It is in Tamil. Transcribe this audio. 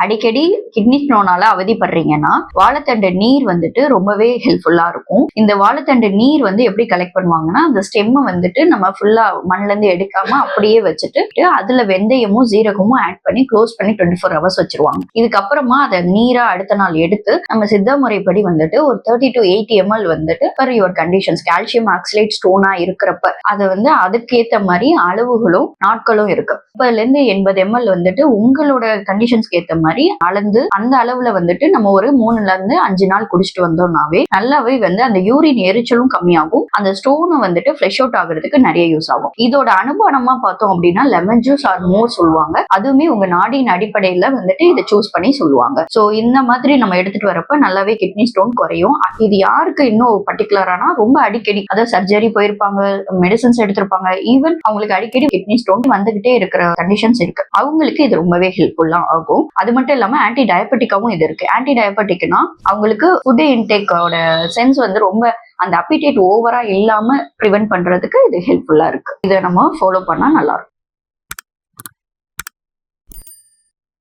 அடிக்கடி கிட்னி ஸ்டோனால அவதிப்படுறீங்கன்னா வாழைத்தண்டு நீர் வந்துட்டு ரொம்பவே ஹெல்ப்ஃபுல்லா இருக்கும். இந்த வாழைத்தண்டு நீர் வந்து எப்படி கலெக்ட் பண்ணுவாங்கன்னா, அந்த ஸ்டெம் வந்துட்டு நம்ம ஃபுல்லா மண்ல இருந்து எடுக்காம அப்படியே வச்சுட்டு அதுல வெந்தயமும் சீரகமும் ஆட் பண்ணி க்ளோஸ் பண்ணி 24 ஹவர்ஸ் வச்சிருவாங்க. இதுக்கப்புறமா அதை நீரா அடுத்த நாள் எடுத்து நம்ம சித்த முறைப்படி வந்துட்டு ஒரு 30 to 80 ml வந்துட்டு per your conditions calcium oxalate ஸ்டோனா இருக்கிறப்ப அதை வந்து அதுக்கேத்த மாதிரி அளவுகளும் நாட்களும் இருக்கு. 30 to 80 ml வந்துட்டு உங்களோட கண்டிஷன்ஸ்க்கு ஏத்த மாதிரி அளந்து அந்த அளவுல வந்துட்டு நம்ம ஒரு 3 to 5 நாள் குடிச்சிட்டு வந்தோம்னாவே நல்லாவே வந்து அந்த யூரின் எரிச்சலும் கம்மியாகும். அந்த ஸ்டோனை வந்துட்டு ஃப்ளஷ் அவுட் ஆகுறதுக்கு நிறைய யூஸ் ஆகும். இதோட அனுபவமா பார்த்தோம் அப்படின்னா லெமன் ஜூஸ் ஆர் மோர் சொல்லுவாங்க. அதுவுமே உங்க நாடின் அடிப்படையில வந்துட்டு இதை சூஸ் பண்ணி சொல்லுவாங்க. சோ இந்த மாதிரி நம்ம எடுத்துட்டு வரப்ப நல்லாவே கிட்னி ஸ்டோன் குறையும். இது யாருக்கு இன்னும் பர்டிகுலரானா ரொம்ப அடிக்கடி அதாவது சர்ஜரி போயிருப்பாங்க, மெடிசன்ஸ் எடுத்திருப்பாங்க, ஈவன் அவங்களுக்கு அடிக்கடி கிட்னி ஸ்டோன் வந்துகிட்டே இருக்கிற கண்டிஷன்ஸ் இருக்கு, அவங்களுக்கு இது ரொம்பவே ஹெல்ப்ஃபுல்லா ஆகும். அது மட்டும் இல்லாம ஆன்டி டயபெட்டிக்காவும் இது இருக்கு. ஆன்டி டயபெட்டிக்னா அவங்களுக்கு ஃபுட் இன்டேக்கோட சென்ஸ் வந்து ரொம்ப அந்த அப்பிடைட் ஓவரா இல்லாம ப்ரிவென்ட் பண்றதுக்கு இது ஹெல்ப்ஃபுல்லா இருக்கு. இதை நம்ம ஃபாலோ பண்ணா நல்லா இருக்கும்.